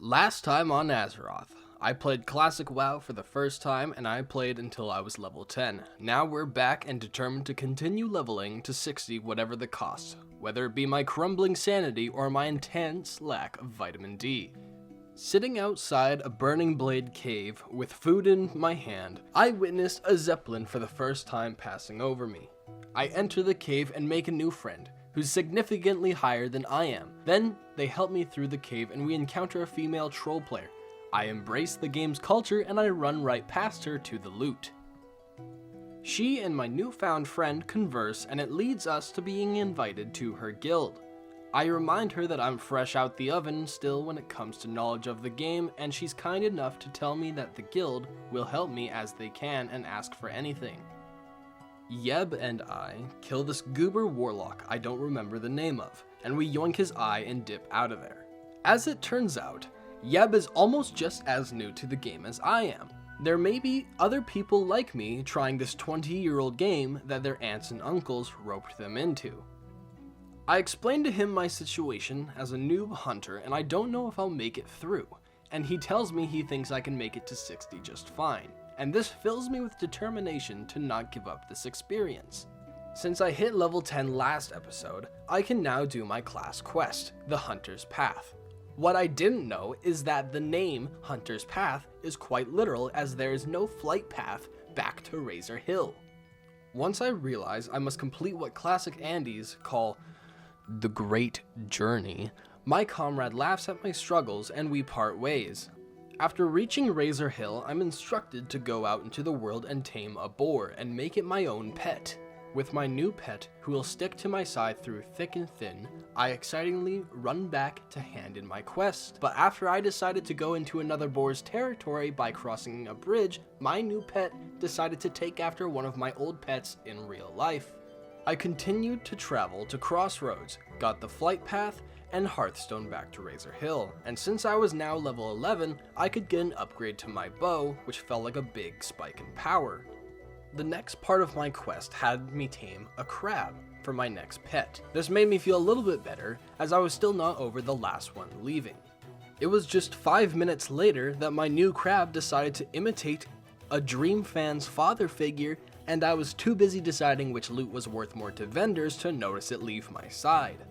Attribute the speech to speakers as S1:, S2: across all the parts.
S1: Last time on Azeroth, I played Classic WoW for the first time and I played until I was level 10. Now we're back and determined to continue leveling to 60 whatever the cost, whether it be my crumbling sanity or my intense lack of vitamin D. Sitting outside a burning blade cave with food in my hand, I witnessed a zeppelin for the first time passing over me. I enter the cave and make a new friend, who's significantly higher than I am. Then they help me through the cave and we encounter a female troll player. I embrace the game's culture and I run right past her to the loot. She and my newfound friend converse and it leads us to being invited to her guild. I remind her that I'm fresh out the oven still when it comes to knowledge of the game, and she's kind enough to tell me that the guild will help me as they can and ask for anything. Yeb and I kill this goober warlock I don't remember the name of, and we yoink his eye and dip out of there. As it turns out, Yeb is almost just as new to the game as I am. There may be other people like me trying this 20-year-old game that their aunts and uncles roped them into. I explained to him my situation as a noob hunter and I don't know if I'll make it through, and he tells me he thinks I can make it to 60 just fine, and this fills me with determination to not give up this experience. Since I hit level 10 last episode, I can now do my class quest, the Hunter's Path. What I didn't know is that the name Hunter's Path is quite literal, as there is no flight path back to Razor Hill. Once I realize I must complete what classic Andes call the Great Journey, my comrade laughs at my struggles and we part ways. After reaching Razor Hill, I'm instructed to go out into the world and tame a boar and make it my own pet. With my new pet, who will stick to my side through thick and thin, I excitingly run back to hand in my quest. But after I decided to go into another boar's territory by crossing a bridge, my new pet decided to take after one of my old pets in real life. I continued to travel to Crossroads, got the flight path, and Hearthstone back to Razor Hill, and since I was now level 11, I could get an upgrade to my bow, which felt like a big spike in power. The next part of my quest had me tame a crab for my next pet. This made me feel a little bit better, as I was still not over the last one leaving. It was just 5 minutes later that my new crab decided to imitate a Dream fan's father figure, and I was too busy deciding which loot was worth more to vendors to notice it leave my side.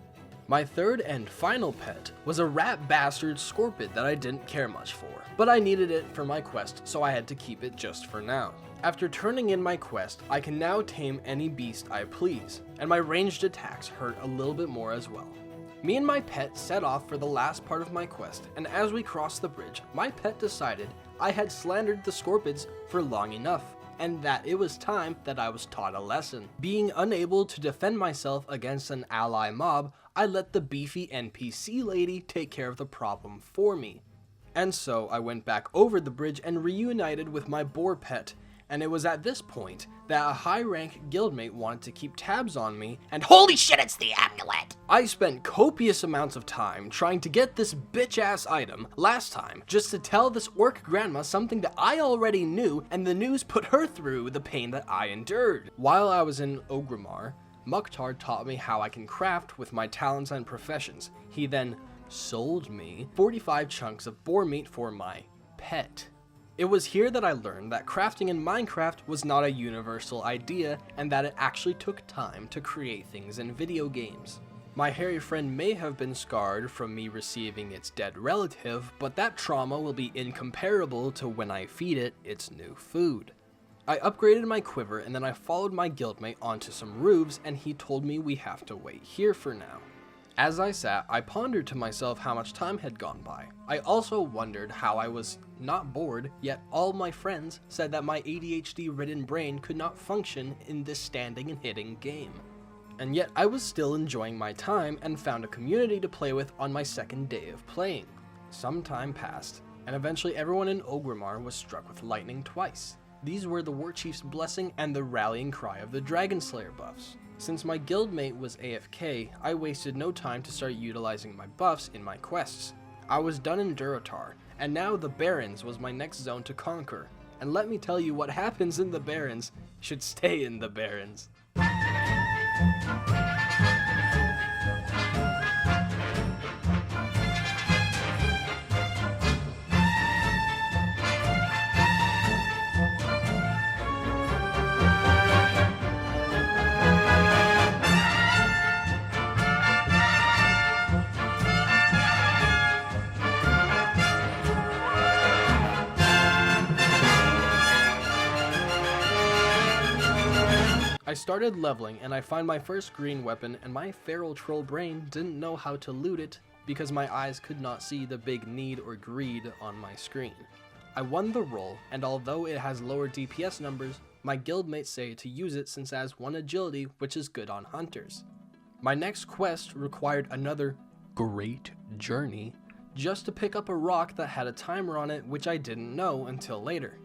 S1: My third and final pet was a rat bastard scorpion that I didn't care much for, but I needed it for my quest, so I had to keep it just for now. After turning in my quest, I can now tame any beast I please, and my ranged attacks hurt a little bit more as well. Me and my pet set off for the last part of my quest, and as we crossed the bridge, my pet decided I had slandered the scorpions for long enough, and that it was time that I was taught a lesson. Being unable to defend myself against an ally mob, I let the beefy NPC lady take care of the problem for me. And so I went back over the bridge and reunited with my boar pet, and it was at this point that a high-rank guildmate wanted to keep tabs on me, and holy shit, it's the amulet! I spent copious amounts of time trying to get this bitch-ass item last time, just to tell this orc grandma something that I already knew, and the news put her through the pain that I endured. While I was in Orgrimmar, Mukhtar taught me how I can craft with my talents and professions. He then sold me 45 chunks of boar meat for my pet. It was here that I learned that crafting in Minecraft was not a universal idea and that it actually took time to create things in video games. My hairy friend may have been scarred from me receiving its dead relative, but that trauma will be incomparable to when I feed it its new food. I upgraded my quiver and then I followed my guildmate onto some roofs and he told me we have to wait here for now. As I sat, I pondered to myself how much time had gone by. I also wondered how I was not bored, yet all my friends said that my ADHD-ridden brain could not function in this standing and hitting game. And yet I was still enjoying my time and found a community to play with on my second day of playing. Some time passed, and eventually everyone in Orgrimmar was struck with lightning twice. These were the War Chief's blessing and the rallying cry of the Dragon Slayer buffs. Since my guildmate was AFK, I wasted no time to start utilizing my buffs in my quests. I was done in Durotar, and now the Barrens was my next zone to conquer. And let me tell you, what happens in the Barrens should stay in the Barrens. I started leveling and I find my first green weapon, and my feral troll brain didn't know how to loot it because my eyes could not see the big need or greed on my screen. I won the roll, and although it has lower DPS numbers, my guildmates say to use it since it has 1 agility, which is good on hunters. My next quest required another great journey just to pick up a rock that had a timer on it, which I didn't know until later.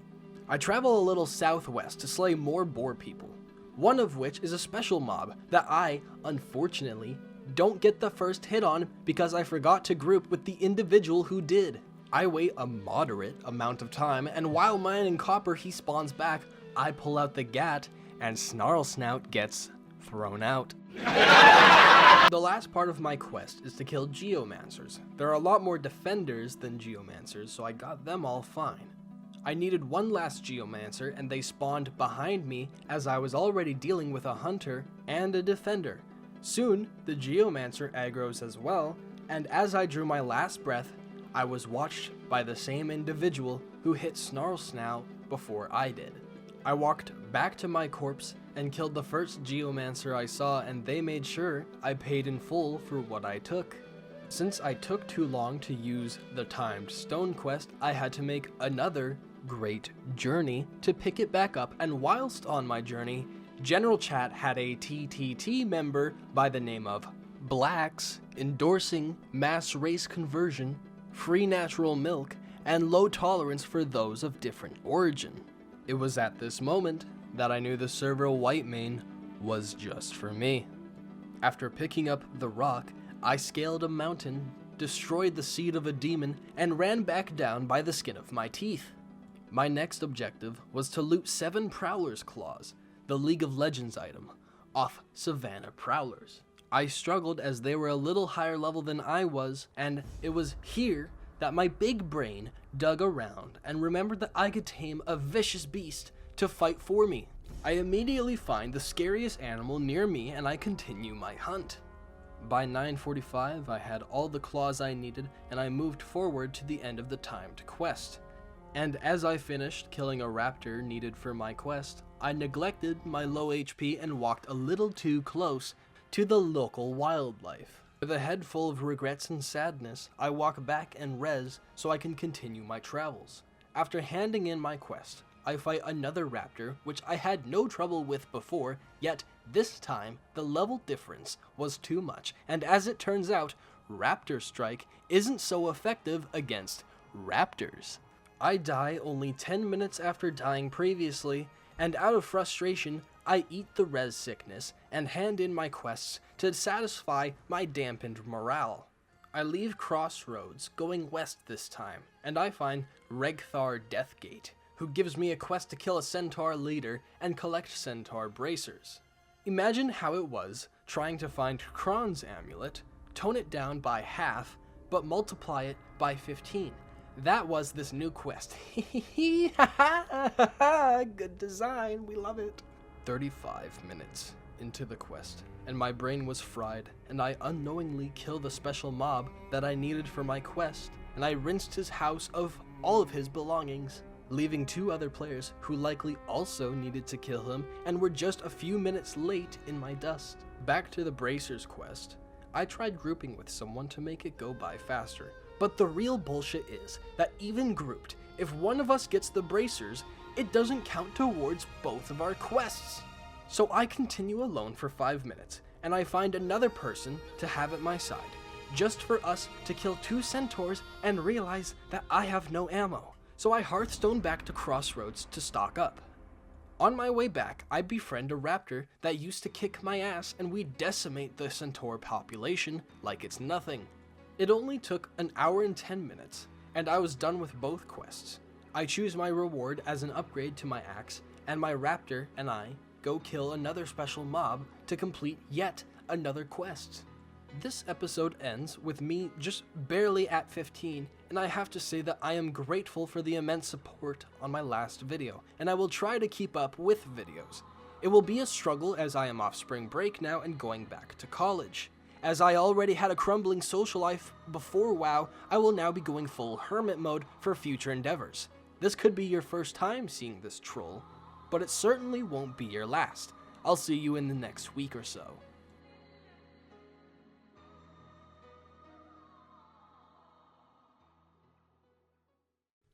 S1: I travel a little southwest to slay more boar people, one of which is a special mob that I, unfortunately, don't get the first hit on because I forgot to group with the individual who did. I wait a moderate amount of time, and while mining copper he spawns back, I pull out the gat, and Snarlsnout gets thrown out. The last part of my quest is to kill geomancers. There are a lot more defenders than geomancers, so I got them all fine. I needed one last geomancer, and they spawned behind me as I was already dealing with a hunter and a defender. Soon, the geomancer aggroes as well, and as I drew my last breath, I was watched by the same individual who hit Snarlsnout before I did. I walked back to my corpse and killed the first geomancer I saw, and they made sure I paid in full for what I took. Since I took too long to use the timed stone quest, I had to make another great journey to pick it back up, and whilst on my journey, General Chat had a TTT member by the name of Blacks endorsing mass race conversion, free natural milk, and low tolerance for those of different origin. It was at this moment that I knew the server Whitemane was just for me. After picking up the rock, I scaled a mountain, destroyed the seed of a demon, and ran back down by the skin of my teeth. My next objective was to loot 7 Prowler's Claws, the League of Legends item, off Savannah Prowlers. I struggled as they were a little higher level than I was, and it was here that my big brain dug around and remembered that I could tame a vicious beast to fight for me. I immediately find the scariest animal near me and I continue my hunt. By 9:45, I had all the claws I needed, and I moved forward to the end of the timed quest. And as I finished killing a raptor needed for my quest, I neglected my low HP and walked a little too close to the local wildlife. With a head full of regrets and sadness, I walk back and res so I can continue my travels. After handing in my quest, I fight another raptor, which I had no trouble with before, yet this time the level difference was too much, and as it turns out, Raptor Strike isn't so effective against raptors. I die only 10 minutes after dying previously, and out of frustration, I eat the res sickness and hand in my quests to satisfy my dampened morale. I leave Crossroads, going west this time, and I find Regthar Deathgate, who gives me a quest to kill a Centaur leader and collect Centaur bracers. Imagine how it was trying to find Kron's amulet, tone it down by half, but multiply it by 15. That was this new quest. Good design, we love it. 35 minutes into the quest, and my brain was fried, and I unknowingly killed the special mob that I needed for my quest, and I rinsed his house of all of his belongings, leaving 2 other players who likely also needed to kill him and were just a few minutes late in my dust. Back to the Bracers quest. I tried grouping with someone to make it go by faster, but the real bullshit is that even grouped, if one of us gets the bracers, it doesn't count towards both of our quests. So I continue alone for 5 minutes, and I find another person to have at my side, just for us to kill 2 centaurs and realize that I have no ammo. So I Hearthstone back to Crossroads to stock up. On my way back, I befriend a raptor that used to kick my ass, and we decimate the centaur population like it's nothing. It only took an hour and 10 minutes, and I was done with both quests. I choose my reward as an upgrade to my axe, and my raptor and I go kill another special mob to complete yet another quest. This episode ends with me just barely at 15, and I have to say that I am grateful for the immense support on my last video, and I will try to keep up with videos. It will be a struggle as I am off spring break now and going back to college. As I already had a crumbling social life before WoW, I will now be going full hermit mode for future endeavors. This could be your first time seeing this troll, but it certainly won't be your last, I'll see you in the next week or so.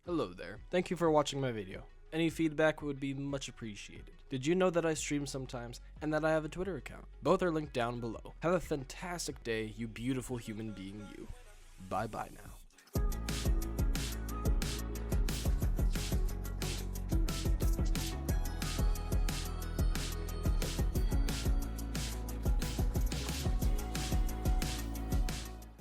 S1: Hello there. Thank you for watching my video. Any feedback would be much appreciated. Did you know that I stream sometimes and that I have a Twitter account? Both are linked down below. Have a fantastic day, you beautiful human being you. Bye bye now.